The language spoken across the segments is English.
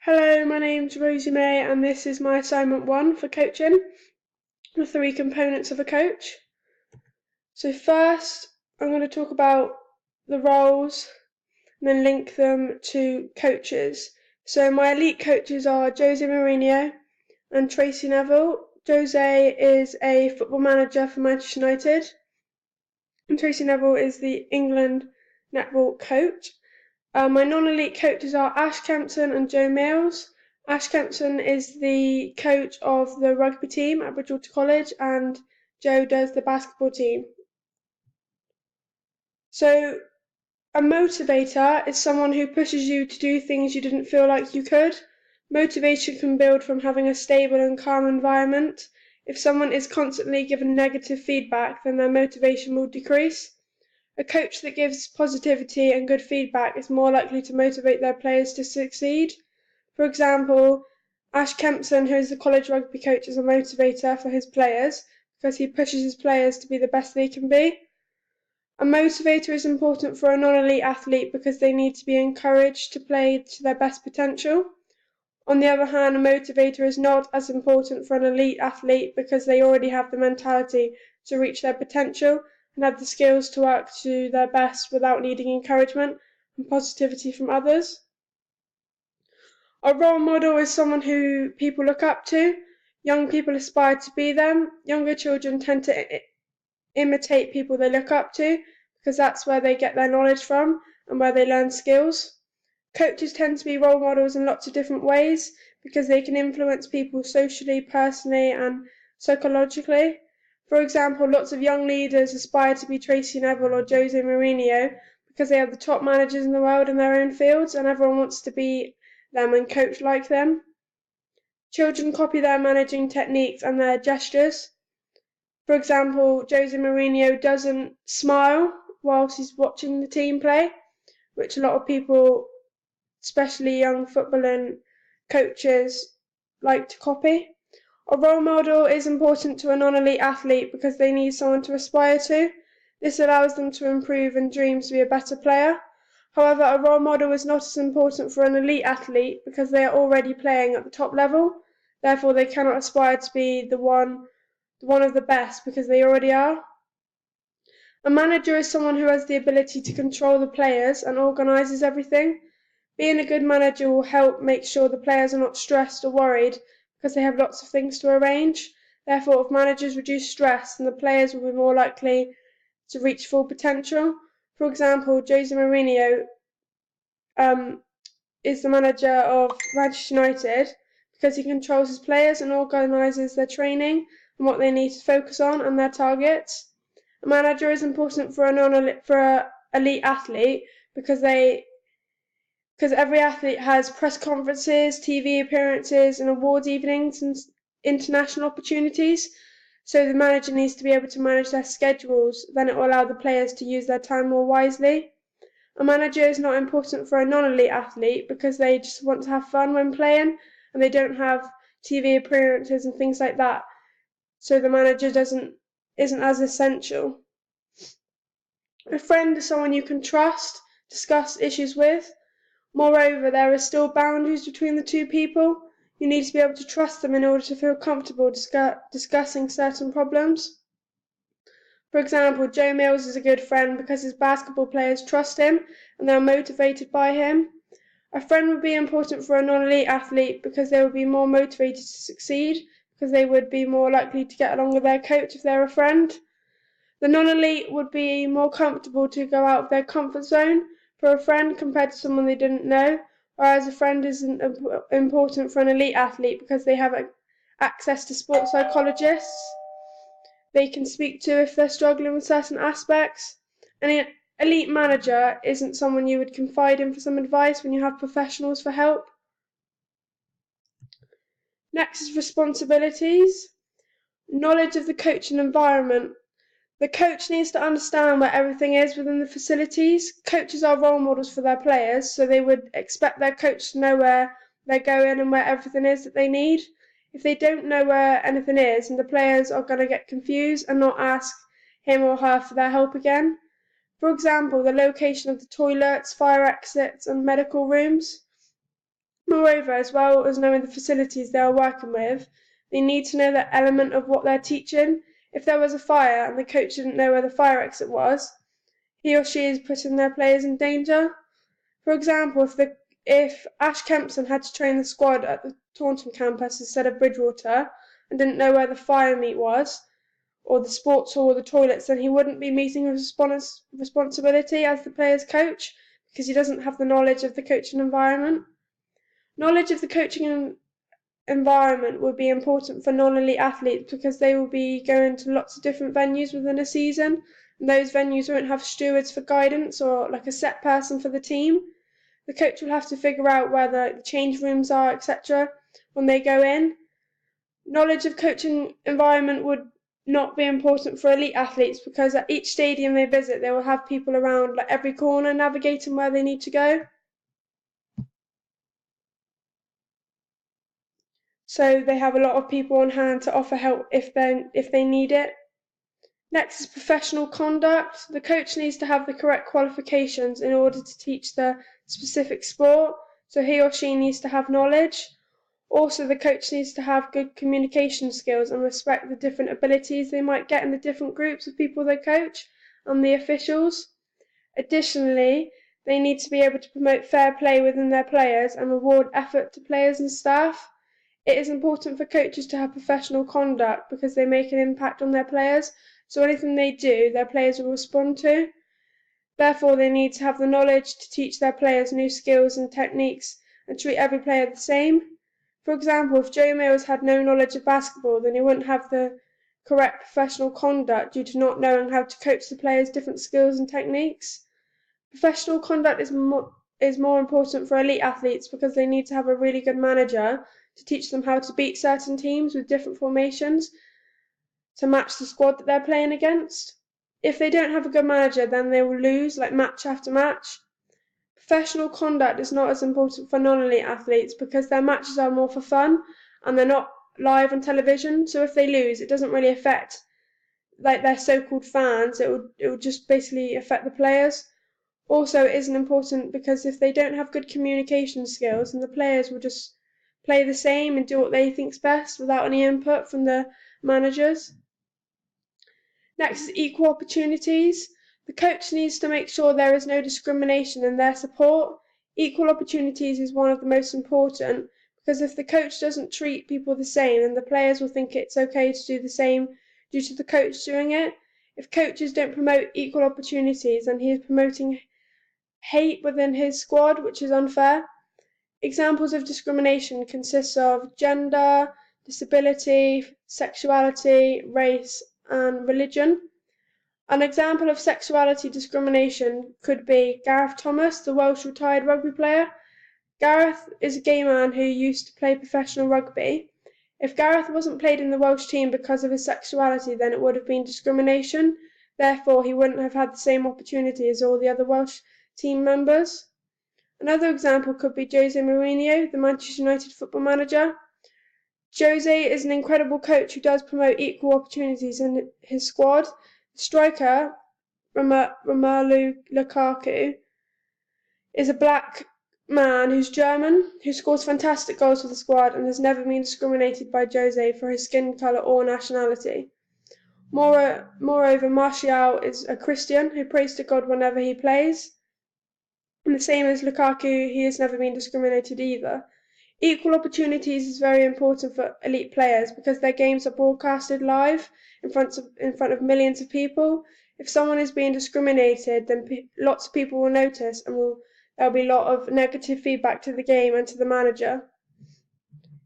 Hello, my name's Rosie May, and this is my assignment 1 for coaching, the 3 components of a coach. So first, I'm going to talk about the roles and then link them to coaches. So my elite coaches are Jose Mourinho and Tracy Neville. Jose is a football manager for Manchester United, and Tracy Neville is the England netball coach. My non-elite coaches are Ash Kempson and Joe Mills. Ash Kempson is the coach of the rugby team at Bridgewater College, and Joe does the basketball team. So a motivator is someone who pushes you to do things you didn't feel like you could. Motivation can build from having a stable and calm environment. If someone is constantly given negative feedback, then their motivation will decrease. A coach that gives positivity and good feedback is more likely to motivate their players to succeed. For example, Ash Kempson, who is the college rugby coach, is a motivator for his players because he pushes his players to be the best they can be. A motivator is important for a non-elite athlete because they need to be encouraged to play to their best potential. On the other hand, a motivator is not as important for an elite athlete because they already have the mentality to reach their potential and have the skills to work to their best without needing encouragement and positivity from others. A role model is someone who people look up to. Young people aspire to be them. Younger children tend to imitate people they look up to because that's where they get their knowledge from and where they learn skills. Coaches tend to be role models in lots of different ways because they can influence people socially, personally, and psychologically. For example, lots of young leaders aspire to be Tracy Neville or Jose Mourinho because they are the top managers in the world in their own fields and everyone wants to be them and coach like them. Children copy their managing techniques and their gestures. For example, Jose Mourinho doesn't smile whilst he's watching the team play, which a lot of people, especially young footballing coaches, like to copy. A role model is important to a non-elite athlete because they need someone to aspire to. This allows them to improve and dream to be a better player. However, a role model is not as important for an elite athlete because they are already playing at the top level. Therefore, they cannot aspire to be the one of the best because they already are. A manager is someone who has the ability to control the players and organises everything. Being a good manager will help make sure the players are not stressed or worried because they have lots of things to arrange. Therefore, if managers reduce stress, then the players will be more likely to reach full potential. For example, Jose Mourinho is the manager of Manchester United because he controls his players and organises their training and what they need to focus on and their targets. A manager is important for an elite athlete because every athlete has press conferences, TV appearances, and awards evenings and international opportunities. So the manager needs to be able to manage their schedules, then it will allow the players to use their time more wisely. A manager is not important for a non-elite athlete because they just want to have fun when playing and they don't have TV appearances and things like that. So the manager isn't as essential. A friend is someone you can trust, discuss issues with. Moreover, there are still boundaries between the two people. You need to be able to trust them in order to feel comfortable discussing certain problems. For example, Joe Mills is a good friend because his basketball players trust him and they are motivated by him. A friend would be important for a non-elite athlete because they would be more motivated to succeed because they would be more likely to get along with their coach if they're a friend. The non-elite would be more comfortable to go out of their comfort zone for a friend compared to someone they didn't know, whereas a friend isn't important for an elite athlete because they have access to sports psychologists they can speak to if they're struggling with certain aspects. An elite manager isn't someone you would confide in for some advice when you have professionals for help. Next is responsibilities. Knowledge of the coaching environment. The coach needs to understand where everything is within the facilities. Coaches are role models for their players, so they would expect their coach to know where they're going and where everything is that they need. If they don't know where anything is, and the players are going to get confused and not ask him or her for their help again. For example, the location of the toilets, fire exits, and medical rooms. Moreover, as well as knowing the facilities they are working with, they need to know that element of what they're teaching. If there was a fire and the coach didn't know where the fire exit was, he or she is putting their players in danger. For example, if Ash Kempson had to train the squad at the Taunton campus instead of Bridgewater and didn't know where the fire meet was, or the sports hall or the toilets, then he wouldn't be meeting his responsibility as the player's coach because he doesn't have the knowledge of the coaching environment. Knowledge of the coaching environment would be important for non-elite athletes because they will be going to lots of different venues within a season, and those venues won't have stewards for guidance or like a set person for the team. The coach will have to figure out where the change rooms are, etc. when they go in. Knowledge of coaching environment would not be important for elite athletes because at each stadium they visit they will have people around like every corner navigating where they need to go. So they have a lot of people on hand to offer help if they need it. Next is professional conduct. The coach needs to have the correct qualifications in order to teach the specific sport, so he or she needs to have knowledge. Also, the coach needs to have good communication skills and respect the different abilities they might get in the different groups of people they coach and the officials. Additionally, they need to be able to promote fair play within their players and reward effort to players and staff. It is important for coaches to have professional conduct because they make an impact on their players, so anything they do, their players will respond to. Therefore, they need to have the knowledge to teach their players new skills and techniques and treat every player the same. For example, if Joe Mills had no knowledge of basketball, then he wouldn't have the correct professional conduct due to not knowing how to coach the players' different skills and techniques. Professional conduct is more important for elite athletes because they need to have a really good manager to teach them how to beat certain teams with different formations to match the squad that they're playing against. If they don't have a good manager, then they will lose like match after match. Professional conduct is not as important for non-elite athletes because their matches are more for fun and they're not live on television. So if they lose, it doesn't really affect like their so-called fans. It would just basically affect the players. Also, it isn't important because if they don't have good communication skills, then the players will just play the same and do what they think's best without any input from the managers. Next is equal opportunities. The coach needs to make sure there is no discrimination in their support. Equal opportunities is one of the most important because if the coach doesn't treat people the same, then the players will think it's okay to do the same due to the coach doing it. If coaches don't promote equal opportunities, then he is promoting hate within his squad, which is unfair. Examples of discrimination consist of gender, disability, sexuality, race, and religion. An example of sexuality discrimination could be Gareth Thomas, the Welsh retired rugby player. Gareth is a gay man who used to play professional rugby. If Gareth wasn't played in the Welsh team because of his sexuality, then it would have been discrimination. Therefore, he wouldn't have had the same opportunity as all the other Welsh team members. Another example could be Jose Mourinho, the Manchester United football manager. Jose is an incredible coach who does promote equal opportunities in his squad. The striker, Romelu Lukaku, is a black man who's German, who scores fantastic goals for the squad and has never been discriminated by Jose for his skin colour or nationality. Moreover, Martial is a Christian who prays to God whenever he plays. And the same as Lukaku, he has never been discriminated either. Equal opportunities is very important for elite players because their games are broadcasted live in front of millions of people. If someone is being discriminated, then lots of people will notice and there'll be a lot of negative feedback to the game and to the manager.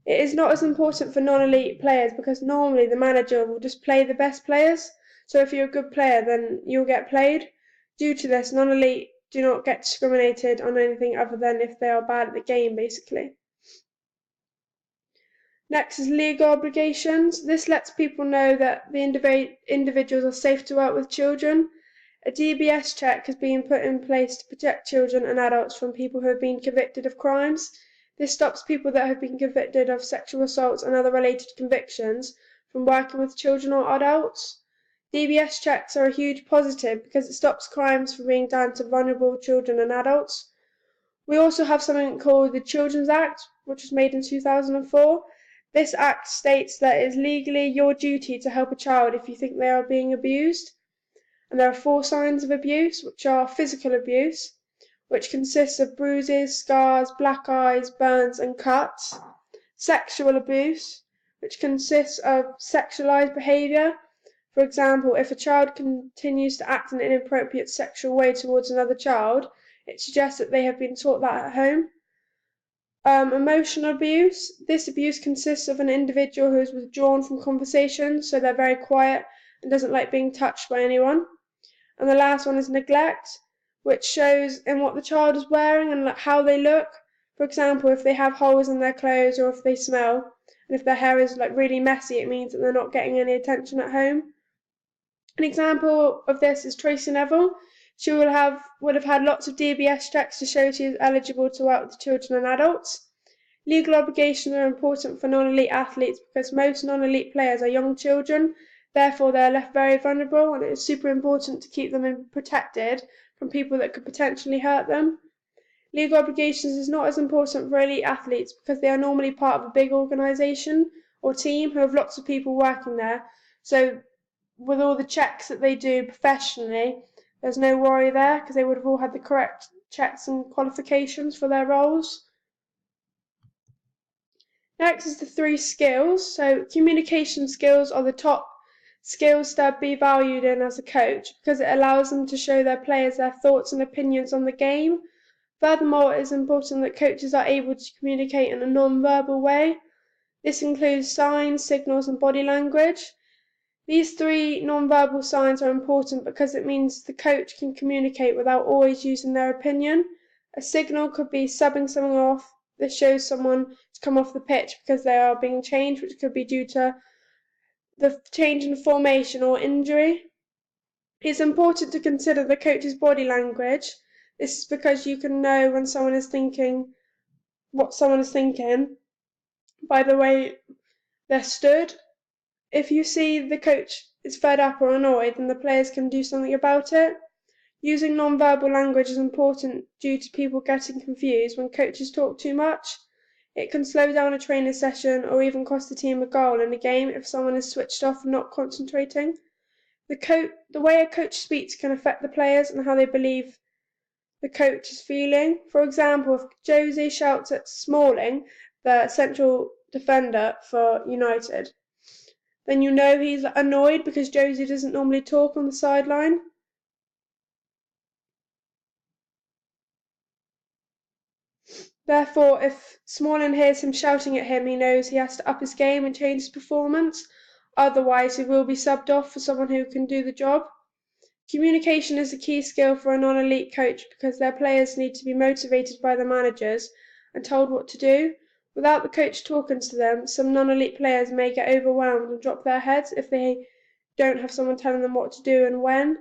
It is not as important for non-elite players because normally the manager will just play the best players. So if you're a good player, then you'll get played. Due to this, non-elite do not get discriminated on anything other than if they are bad at the game, basically. Next is legal obligations. This lets people know that the individuals are safe to work with children. A DBS check has been put in place to protect children and adults from people who have been convicted of crimes. This stops people that have been convicted of sexual assaults and other related convictions from working with children or adults. DBS checks are a huge positive because it stops crimes from being done to vulnerable children and adults. We also have something called the Children's Act, which was made in 2004. This act states that it is legally your duty to help a child if you think they are being abused. And there are 4 signs of abuse, which are physical abuse, which consists of bruises, scars, black eyes, burns, and cuts. Sexual abuse, which consists of sexualized behavior. For example, if a child continues to act in an inappropriate sexual way towards another child, it suggests that they have been taught that at home. Emotional abuse. This abuse consists of an individual who is withdrawn from conversation, so they're very quiet and doesn't like being touched by anyone. And the last one is neglect, which shows in what the child is wearing and how they look. For example, if they have holes in their clothes or if they smell, and if their hair is really messy, it means that they're not getting any attention at home. An example of this is Tracy Neville. She would have had lots of DBS checks to show she is eligible to work with children and adults. Legal obligations are important for non-elite athletes because most non-elite players are young children, therefore they are left very vulnerable, and it is super important to keep them protected from people that could potentially hurt them. Legal obligations is not as important for elite athletes because they are normally part of a big organisation or team who have lots of people working there, so with all the checks that they do professionally, there's no worry there because they would have all had the correct checks and qualifications for their roles. Next is the 3 skills. So communication skills are the top skills to be valued in as a coach because it allows them to show their players their thoughts and opinions on the game. Furthermore, it is important that coaches are able to communicate in a non-verbal way. This includes signs, signals, and body language. These 3 non-verbal signs are important because it means the coach can communicate without always using their opinion. A signal could be subbing someone off. This shows someone to come off the pitch because they are being changed, which could be due to the change in formation or injury. It's important to consider the coach's body language. This is because you can know when someone is thinking what someone is thinking by the way they're stood. If you see the coach is fed up or annoyed, then the players can do something about it. Using non-verbal language is important due to people getting confused when coaches talk too much. It can slow down a training session or even cost the team a goal in a game if someone is switched off and not concentrating. The way a coach speaks can affect the players and how they believe the coach is feeling. For example, if Josie shouts at Smalling, the central defender for United, then you know he's annoyed because Josie doesn't normally talk on the sideline. Therefore, if Smalling hears him shouting at him, he knows he has to up his game and change his performance. Otherwise, he will be subbed off for someone who can do the job. Communication is a key skill for a non-elite coach because their players need to be motivated by the managers and told what to do. Without the coach talking to them, some non-elite players may get overwhelmed and drop their heads if they don't have someone telling them what to do and when.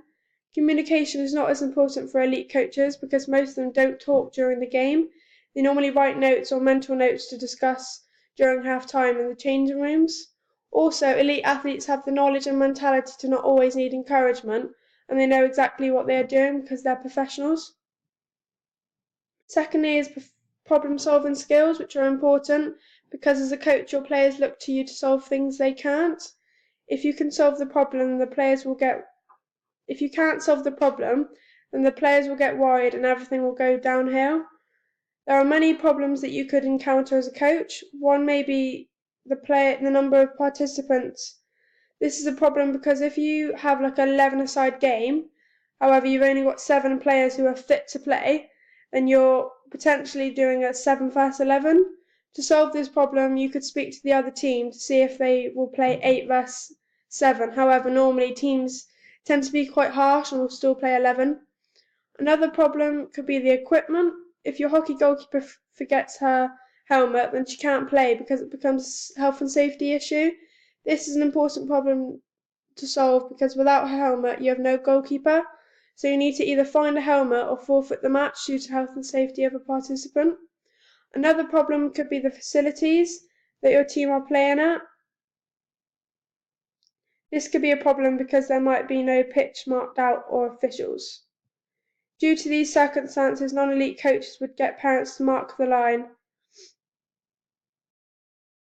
Communication is not as important for elite coaches because most of them don't talk during the game. They normally write notes or mental notes to discuss during half-time in the changing rooms. Also, elite athletes have the knowledge and mentality to not always need encouragement, and they know exactly what they are doing because they're professionals. Secondly is problem-solving skills, which are important because as a coach, your players look to you to solve things they can't. If you can solve the problem, the players will get If you can't solve the problem, then the players will get worried and everything will go downhill. There are many problems that you could encounter as a coach. One may be the number of participants. This is a problem because if you have like an 11-a-side game, however you've only got 7 players who are fit to play, then you're potentially doing a 7 vs 11. To solve this problem, you could speak to the other team to see if they will play 8 vs 7. However, normally teams tend to be quite harsh and will still play 11. Another problem could be the equipment. If your hockey goalkeeper forgets her helmet, then she can't play because it becomes a health and safety issue. This is an important problem to solve because without a helmet, you have no goalkeeper. So you need to either find a helmet or forfeit the match due to health and safety of a participant. Another problem could be the facilities that your team are playing at. This could be a problem because there might be no pitch marked out or officials. Due to these circumstances, non-elite coaches would get parents to mark the line.